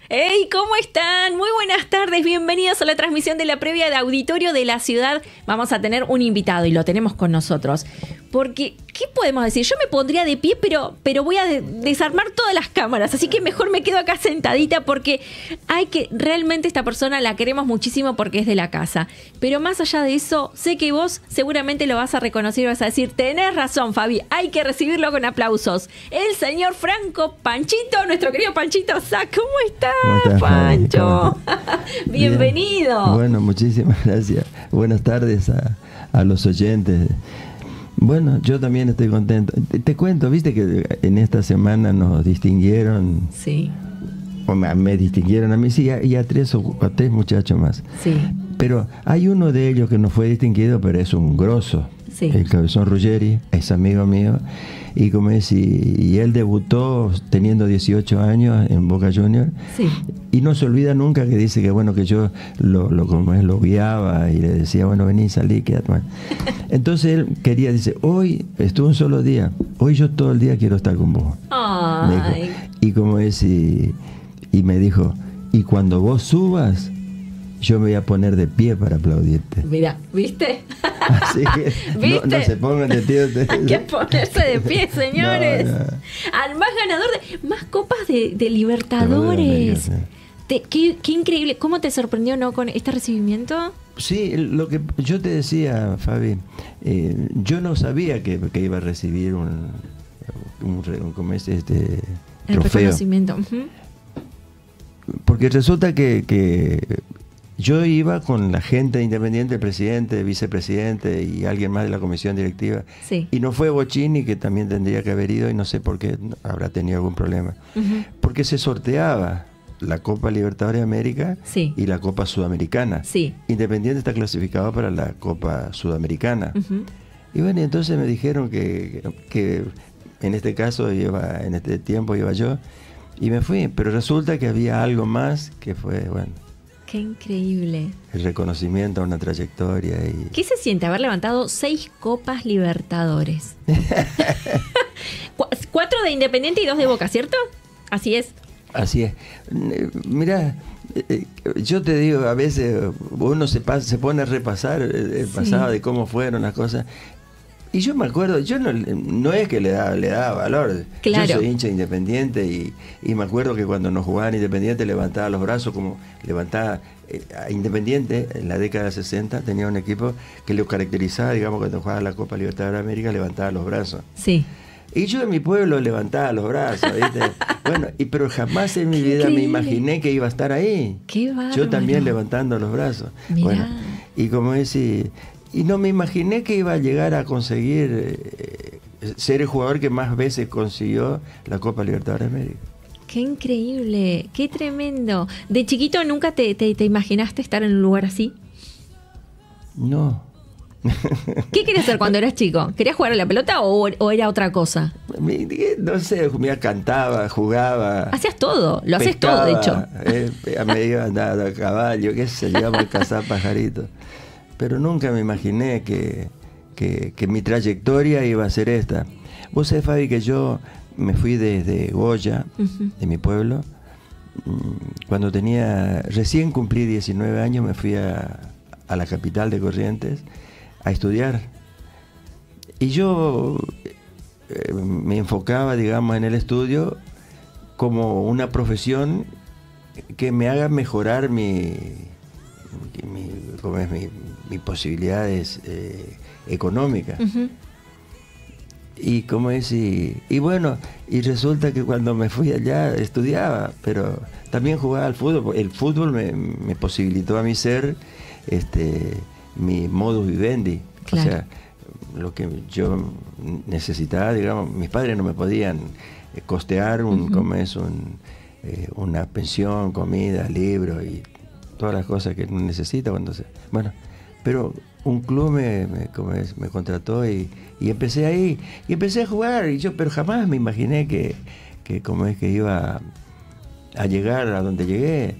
¡Hey! ¿Cómo están? Muy buenas tardes, bienvenidos a la transmisión de la previa de Auditorio de la Ciudad. Vamos a tener un invitado y lo tenemos con nosotros. Porque, ¿qué podemos decir? Yo me pondría de pie, pero voy a desarmar todas las cámaras. Así que mejor me quedo acá sentadita porque realmente esta persona la queremos muchísimo porque es de la casa. Pero más allá de eso, sé que vos seguramente lo vas a reconocer y vas a decir, tenés razón, Fabi, hay que recibirlo con aplausos. El señor Franco Panchito, nuestro querido Panchito Sá. ¿Cómo estás, Pancho? Bienvenido. Bien. Bueno, muchísimas gracias. Buenas tardes a los oyentes. Bueno, yo también estoy contento. Te cuento, viste que en esta semana nos distinguieron. Sí. O me distinguieron a mí, sí, y a tres muchachos más. Sí. Pero hay uno de ellos que no fue distinguido, pero es un grosso. Sí. El Cabezón Ruggeri, es amigo mío. Y como es, y él debutó teniendo 18 años en Boca Juniors. Sí. Y no se olvida nunca que dice que bueno, que yo lo guiaba y le decía, bueno, vení, salí, quédate más. Entonces él quería, dice, hoy estuve un solo día, hoy yo todo el día quiero estar con vos. Ay. Dijo, y como es, y me dijo, y cuando vos subas, yo me voy a poner de pie para aplaudirte. Mira, ¿viste? Así que ¿viste? No se pongan de pie ustedes. Hay que ponerse de pie, señores. No. Al más ganador de más copas de Libertadores. Qué increíble. ¿Cómo te sorprendió, no, con este recibimiento? Sí, lo que yo te decía, Fabi, yo no sabía que iba a recibir un ¿cómo es el trofeo. Reconocimiento. Porque resulta que yo iba con la gente Independiente, el presidente, el vicepresidente y alguien más de la comisión directiva. Sí. Y no fue Bocchini, que también tendría que haber ido, y no sé por qué habrá tenido algún problema. Porque se sorteaba la Copa Libertadores de América, sí, y la Copa Sudamericana. Sí. Independiente está clasificado para la Copa Sudamericana. Y bueno, entonces me dijeron que en este caso en este tiempo iba yo, y me fui. Pero resulta que había algo más que fue, bueno, qué increíble. el reconocimiento a una trayectoria. Y ¿qué se siente haber levantado 6 Copas Libertadores? 4 de Independiente y 2 de Boca, ¿cierto? Así es. Así es. Mirá, yo te digo, a veces uno se pone a repasar el pasado, de cómo fueron las cosas. Y yo me acuerdo, yo no es que le daba valor. Claro. Yo soy hincha de Independiente y me acuerdo que cuando nos jugaban Independiente levantaba los brazos, como levantaba a Independiente en la década de 60, tenía un equipo que lo caracterizaba, digamos, cuando jugaba la Copa Libertadores de América, levantaba los brazos. Sí. Y yo en mi pueblo levantaba los brazos, ¿viste? Bueno, pero jamás en mi vida me imaginé que iba a estar ahí. Qué bárbaro. Yo también levantando los brazos. Mirá. Bueno, y como decir, y no me imaginé que iba a llegar a conseguir ser el jugador que más veces consiguió la Copa Libertadores de América. Qué increíble, qué tremendo. ¿De chiquito nunca te imaginaste estar en un lugar así? No. ¿Qué querías hacer cuando eras chico? ¿Querías jugar a la pelota o era otra cosa? No sé, cantaba, jugaba. Hacías todo, lo haces todo, de hecho. Me iba a andar a caballo, qué sé yo, íbamos a cazar pajaritos. Pero nunca me imaginé que mi trayectoria iba a ser esta. Vos sabés, Fabi, que yo me fui desde Goya, de mi pueblo. Cuando recién cumplí 19 años, me fui a la capital de Corrientes a estudiar. Y yo me enfocaba, digamos, en el estudio como una profesión que me haga mejorar mis posibilidades económicas. Y como es, y bueno, y resulta que cuando me fui allá estudiaba, pero también jugaba al fútbol. El fútbol me posibilitó a mí ser mi modus vivendi. Claro. O sea, lo que yo necesitaba, digamos, mis padres no me podían costear una pensión, comida, libros y todas las cosas que uno necesita bueno, pero un club me contrató y empecé ahí y empecé a jugar, pero jamás me imaginé que iba a llegar a donde llegué.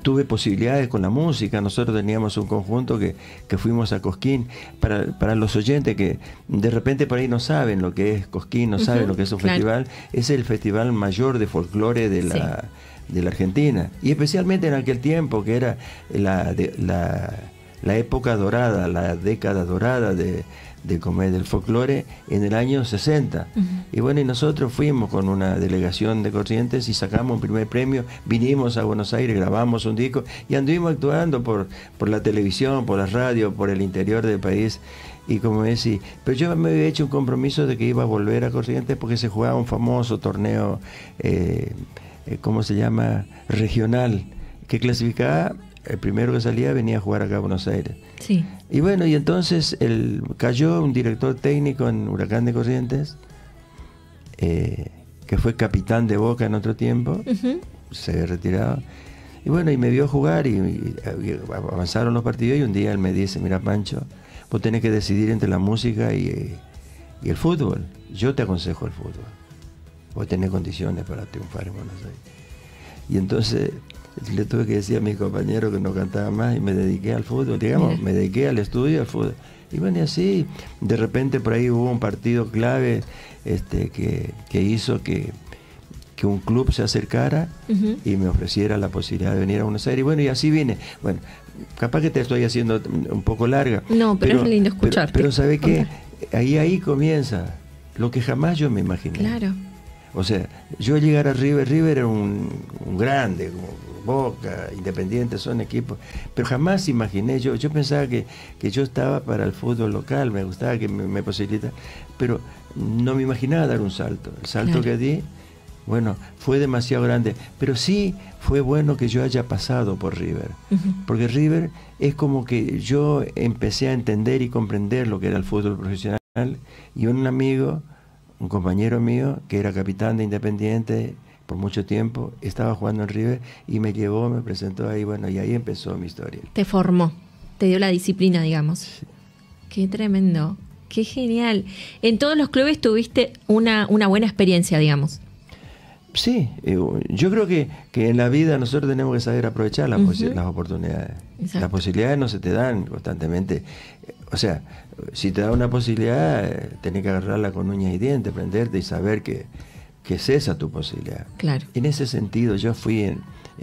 tuve posibilidades con la música. Nosotros teníamos un conjunto que fuimos a Cosquín. Para los oyentes que de repente por ahí no saben lo que es Cosquín, no saben lo que es un festival, es el festival mayor de folclore de la Argentina, y especialmente en aquel tiempo que era la época dorada, la década dorada del folclore en el año 60. Y bueno, y nosotros fuimos con una delegación de Corrientes y sacamos un primer premio, vinimos a Buenos Aires, grabamos un disco y anduvimos actuando por la televisión, por la radio, por el interior del país. Y como decía, pero yo me había hecho un compromiso de que iba a volver a Corrientes porque se jugaba un famoso torneo, ¿cómo se llama? Regional, que clasificaba, el primero que salía venía a jugar acá a Buenos Aires. Sí. Y bueno, y entonces cayó un director técnico en Huracán de Corrientes, que fue capitán de Boca en otro tiempo, se había retirado. Y bueno, y me vio jugar y avanzaron los partidos y un día él me dice, mira Pancho, vos tenés que decidir entre la música y el fútbol. Yo te aconsejo el fútbol. Vos tenés condiciones para triunfar en Buenos Aires. Y entonces le tuve que decir a mis compañeros que no cantaba más y me dediqué al fútbol, digamos, me dediqué al estudio, al fútbol. Y bueno, y así, de repente por ahí hubo un partido clave que hizo que un club se acercara y me ofreciera la posibilidad de venir a Buenos Aires. Y bueno, y así vine. Bueno, capaz que te estoy haciendo un poco larga. No, pero es lindo escucharte. Pero ¿sabe qué? Ahí comienza lo que jamás yo me imaginé. Claro. O sea, yo llegar a River era un grande, como Boca, Independiente, son equipos, pero jamás imaginé, yo pensaba que yo estaba para el fútbol local, me gustaba que me posibilitara, pero no me imaginaba dar un salto. El salto que di, bueno, fue demasiado grande, pero sí fue bueno que yo haya pasado por River, porque River es como que yo empecé a entender y comprender lo que era el fútbol profesional, y un amigo, un compañero mío, que era capitán de Independiente por mucho tiempo, estaba jugando en River y me llevó, me presentó ahí, bueno, y ahí empezó mi historia. Te formó, te dio la disciplina, digamos. Sí. Qué tremendo, qué genial. En todos los clubes tuviste una buena experiencia, digamos. Sí, yo creo que en la vida nosotros tenemos que saber aprovechar las oportunidades. Exacto. Las posibilidades no se te dan constantemente. O sea, si te da una posibilidad, tenés que agarrarla con uñas y dientes, prenderte y saber que es esa tu posibilidad. Claro. En ese sentido, yo fui,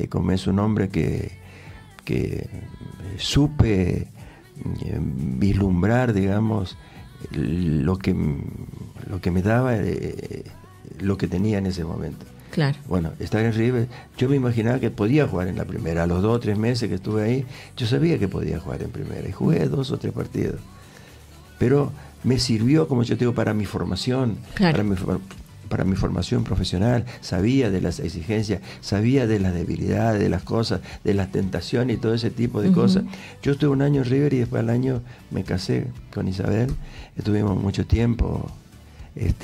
como es un hombre que supe vislumbrar, digamos, lo que me daba lo que tenía en ese momento. Claro. Bueno, estar en River, yo me imaginaba que podía jugar en la primera. A los 2 o 3 meses que estuve ahí, yo sabía que podía jugar en primera. Y jugué 2 o 3 partidos. Pero me sirvió, como yo te digo, para mi formación, claro, para mi formación profesional. Sabía de las exigencias, sabía de las debilidades, de las cosas, de las tentaciones y todo ese tipo de cosas. Yo estuve un año en River y después al año me casé con Isabel. Estuvimos mucho tiempo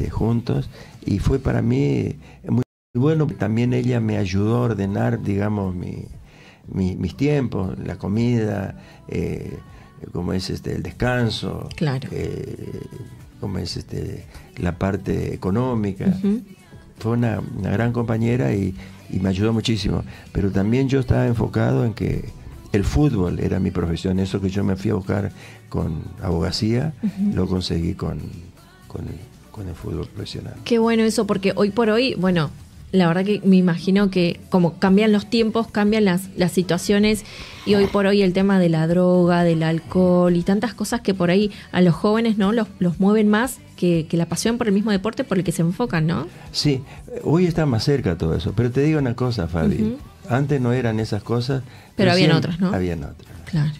juntos y fue para mí muy bueno. También ella me ayudó a ordenar, digamos, mis tiempos, la comida, como es el descanso, claro, como es la parte económica. Fue una gran compañera y me ayudó muchísimo, pero también yo estaba enfocado en que el fútbol era mi profesión. Eso que yo me fui a buscar con abogacía, lo conseguí con el fútbol profesional. Qué bueno eso, porque hoy por hoy, bueno, la verdad que me imagino que como cambian los tiempos, cambian las situaciones, y hoy por hoy el tema de la droga, del alcohol y tantas cosas que por ahí a los jóvenes, ¿no?, los mueven más que la pasión por el mismo deporte por el que se enfocan, ¿no? Sí, hoy está más cerca todo eso, pero te digo una cosa, Fabi, antes no eran esas cosas. Pero habían otras, ¿no? Habían otras. Claro.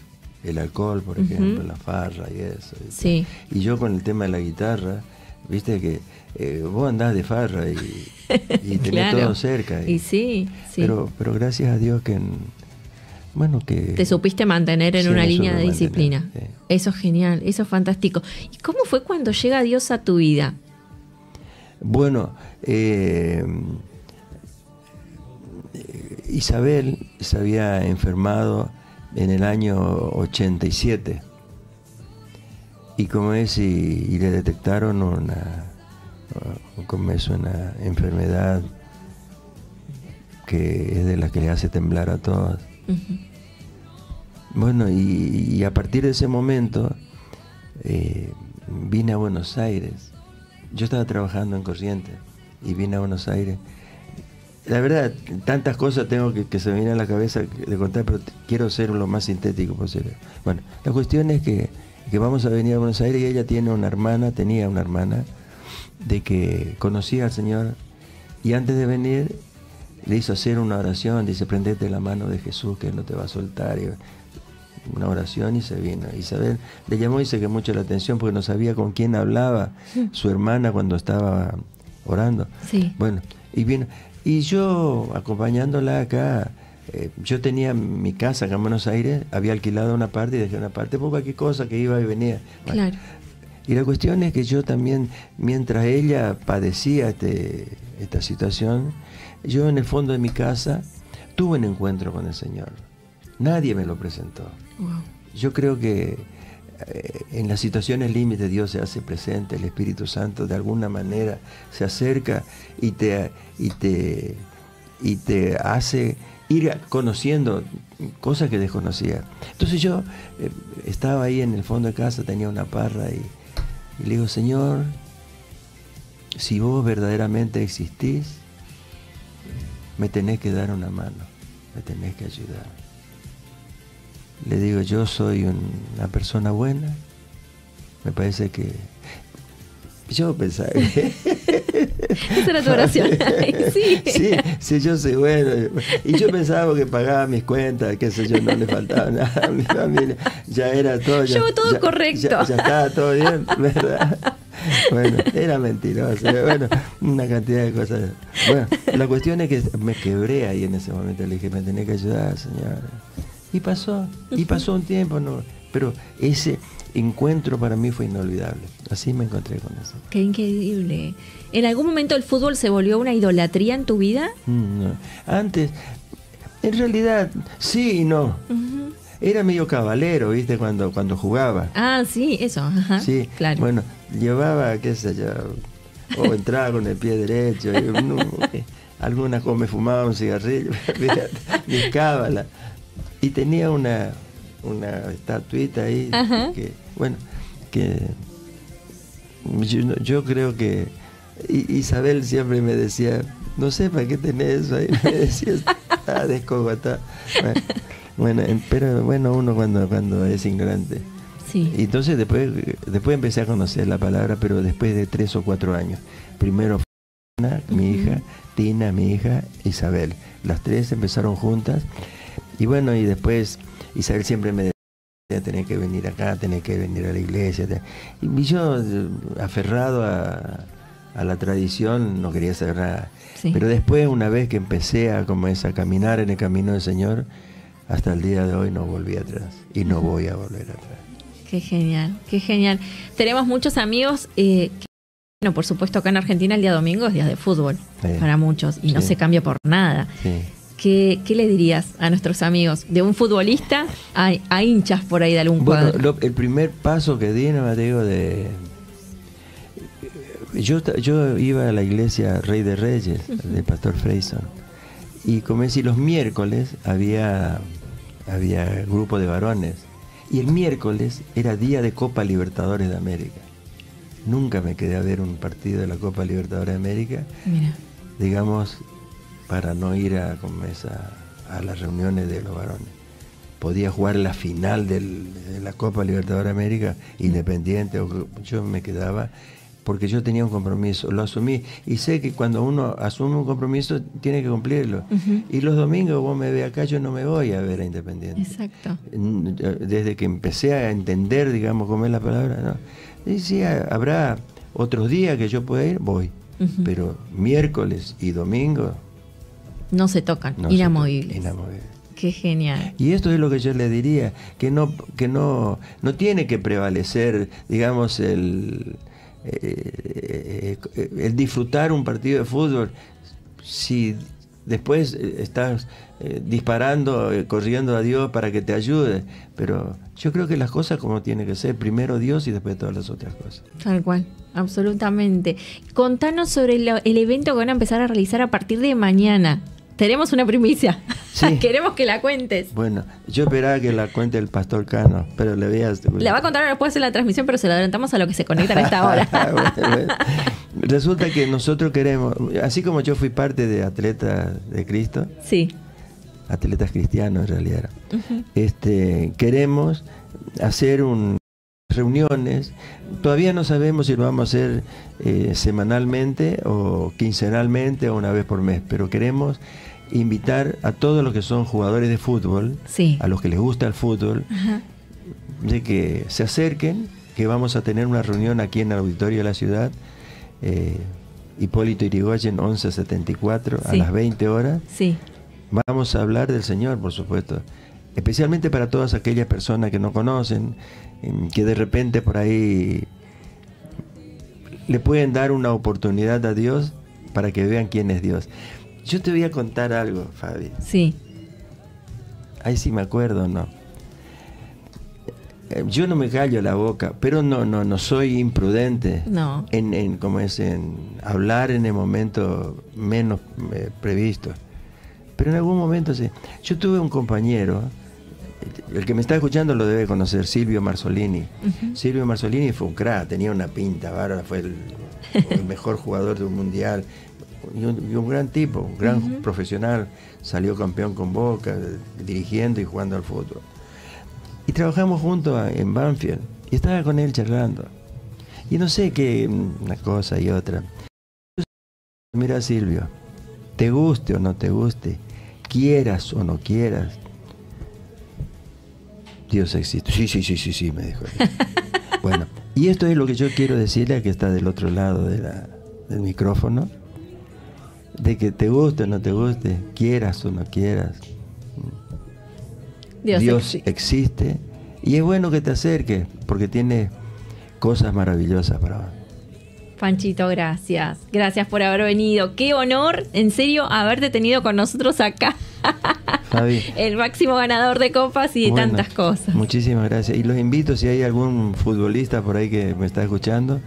El alcohol, por ejemplo, la farra y eso. Sí. Y yo con el tema de la guitarra, viste que vos andás de farra y tenés claro, todo cerca. Y sí. Pero gracias a Dios que te supiste mantener en una línea de disciplina. Sí. Eso es genial, eso es fantástico. ¿Y cómo fue cuando llega Dios a tu vida? Bueno, Isabel se había enfermado en el año 87 y como es, y le detectaron una enfermedad que es de las que le hace temblar a todos. Ujú. Bueno, y a partir de ese momento vine a Buenos Aires. Yo estaba trabajando en Corrientes y vine a Buenos Aires. La verdad, tantas cosas tengo que se me vienen a la cabeza de contar, pero quiero ser lo más sintético posible. Bueno, la cuestión es que vamos a venir a Buenos Aires y ella tenía una hermana, de que conocía al Señor, y antes de venir le hizo hacer una oración, dice: prendete la mano de Jesús, que Él no te va a soltar. Y una oración, y se vino. Isabel le llamó, dice que mucho la atención porque no sabía con quién hablaba su hermana cuando estaba orando. Sí. Bueno, y vino. Y yo, acompañándola acá, yo tenía mi casa acá en Buenos Aires, había alquilado una parte y dejé una parte por cualquier cosa que iba y venía. Bueno, Claro. y la cuestión es que yo también, mientras ella padecía esta situación, yo en el fondo de mi casa tuve un encuentro con el Señor. Nadie me lo presentó. Wow. Yo creo que en las situaciones límites Dios se hace presente, el Espíritu Santo de alguna manera se acerca y te hace ir conociendo cosas que desconocía. Entonces yo estaba ahí en el fondo de casa, tenía una parra y le digo: Señor, si vos verdaderamente existís, me tenés que dar una mano, me tenés que ayudar. Le digo: yo soy una persona buena. Me parece que... Yo pensaba que... Esa era tu oración. Sí. Sí, yo soy bueno. Y yo pensaba que pagaba mis cuentas, qué sé yo, no le faltaba nada a mi familia. Ya era todo... Llevo todo correcto. Ya estaba todo bien, ¿verdad? Bueno, era mentiroso. Bueno, una cantidad de cosas. Bueno, la cuestión es que me quebré ahí en ese momento. Le dije: me tenés que ayudar, señora. Y pasó un tiempo, ¿no? Pero ese encuentro para mí fue inolvidable. Así me encontré con eso. Qué increíble. ¿En algún momento el fútbol se volvió una idolatría en tu vida? No. Antes, en realidad, sí y no. Uh-huh. Era medio cabalero, ¿viste? Cuando jugaba. Ah, sí, eso. Ajá. Sí, claro. Bueno, llevaba, qué sé yo, o entraba con el pie derecho. Algunas me fumaba un cigarrillo, mis cábalas. Y tenía una estatuita ahí, que yo creo que Isabel siempre me decía: no sé para qué tenés eso ahí, me decía, está descogotado. Bueno, pero bueno, uno cuando es ignorante. Sí. Y entonces después empecé a conocer la palabra, pero después de 3 o 4 años. Primero Ana, mi hija, Tina, mi hija, Isabel. Las 3 empezaron juntas. Y bueno, y después Isabel siempre me decía: tenés que venir acá, tenés que venir a la iglesia. Y yo, aferrado a la tradición, no quería saber nada. Sí. Pero después, una vez que empecé a caminar en el camino del Señor, hasta el día de hoy no volví atrás. Y no voy a volver atrás. Qué genial, qué genial. Tenemos muchos amigos bueno, por supuesto, acá en Argentina el día domingo es día de fútbol, para muchos, y no se cambia por nada. Sí. ¿Qué le dirías a nuestros amigos? De un futbolista a hinchas por ahí de algún cuadro. El primer paso que di, no me digo, yo iba a la iglesia Rey de Reyes, del Pastor Freyson, y comencé, los miércoles había grupo de varones, y el miércoles era día de Copa Libertadores de América. Nunca me quedé a ver un partido de la Copa Libertadores de América. Mira. Digamos, para no ir a las reuniones de los varones. Podía jugar la final de la Copa Libertadores de América, Independiente, yo me quedaba, porque yo tenía un compromiso, lo asumí, y sé que cuando uno asume un compromiso tiene que cumplirlo. Y los domingos vos me ves acá, yo no me voy a ver a Independiente. Exacto. Desde que empecé a entender, digamos, cómo es la palabra, ¿no? Y sí, habrá otros días que yo pueda ir, voy. Pero miércoles y domingo no se tocan, inamovibles. Qué genial. Y esto es lo que yo le diría, que no tiene que prevalecer, digamos, el disfrutar un partido de fútbol si después estás disparando, corriendo a Dios para que te ayude. Pero yo creo que las cosas como tienen que ser, primero Dios y después todas las otras cosas. Tal cual, absolutamente. Contanos sobre el evento que van a empezar a realizar a partir de mañana. Tenemos una primicia. Sí. Queremos que la cuentes. Bueno, yo esperaba que la cuente el pastor Cano, pero le voy a... La va a contar después en la transmisión, pero se la adelantamos a lo que se conectan a esta hora. Bueno. Resulta que nosotros queremos, así como yo fui parte de Atletas de Cristo, Sí. atletas cristianos en realidad, queremos hacer reuniones. Todavía no sabemos si lo vamos a hacer semanalmente o quincenalmente o una vez por mes, pero queremos invitar a todos los que son jugadores de fútbol, Sí. a los que les gusta el fútbol, Ajá. de que se acerquen, que vamos a tener una reunión aquí en el auditorio de la ciudad, Hipólito Yrigoyen 1174, Sí. a las 20 horas. Sí. Vamos a hablar del Señor, por supuesto, especialmente para todas aquellas personas que no conocen, que de repente por ahí le pueden dar una oportunidad a Dios para que vean quién es Dios. Yo te voy a contar algo, Fabi. Sí. Ahí sí me acuerdo, ¿no? Yo no me callo la boca, pero no soy imprudente No. en hablar en el momento menos previsto. Pero en algún momento sí. Yo tuve un compañero, el que me está escuchando lo debe conocer, Silvio Marzolini. Ujú. Silvio Marzolini fue un crack, tenía una pinta bárbara, fue el mejor jugador de un mundial y un gran tipo, un gran profesional, salió campeón con Boca, dirigiendo y jugando al fútbol. Y trabajamos juntos en Banfield y estaba con él charlando. Y no sé qué, una cosa y otra. Mira, Silvio, te guste o no te guste, quieras o no quieras, Dios existe. Sí, me dijo. Bueno, y esto es lo que yo quiero decirle a que está del otro lado del micrófono, de que te guste o no te guste, quieras o no quieras, Dios existe, y es bueno que te acerques porque tiene cosas maravillosas para vos. Panchito, gracias. Gracias por haber venido. Qué honor, en serio, haberte tenido con nosotros acá. Fabi, El máximo ganador de copas y de bueno, tantas cosas. Muchísimas gracias. Y los invito, si hay algún futbolista por ahí que me está escuchando,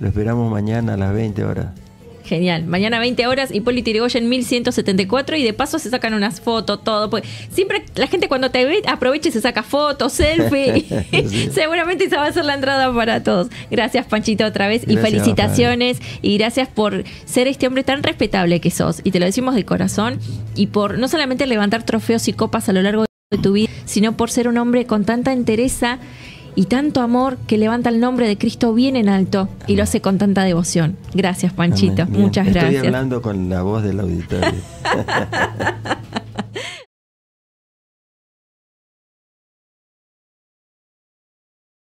lo esperamos mañana a las 20 horas. Genial. Mañana 20 horas, Hipólito Yrigoyen 1174 y de paso se sacan unas fotos, todo. Pues siempre la gente cuando te ve aprovecha y se saca fotos, selfie. Sí. Seguramente esa va a ser la entrada para todos. Gracias, Panchito, otra vez. Gracias, y felicitaciones. Y gracias por ser este hombre tan respetable que sos. Y te lo decimos de corazón. Y por no solamente levantar trofeos y copas a lo largo de tu vida, sino por ser un hombre con tanta entereza y tanto amor que levanta el nombre de Cristo bien en alto y lo hace con tanta devoción. Gracias, Panchito. Amén. Bien. Muchas gracias. Estoy hablando con la voz del auditorio.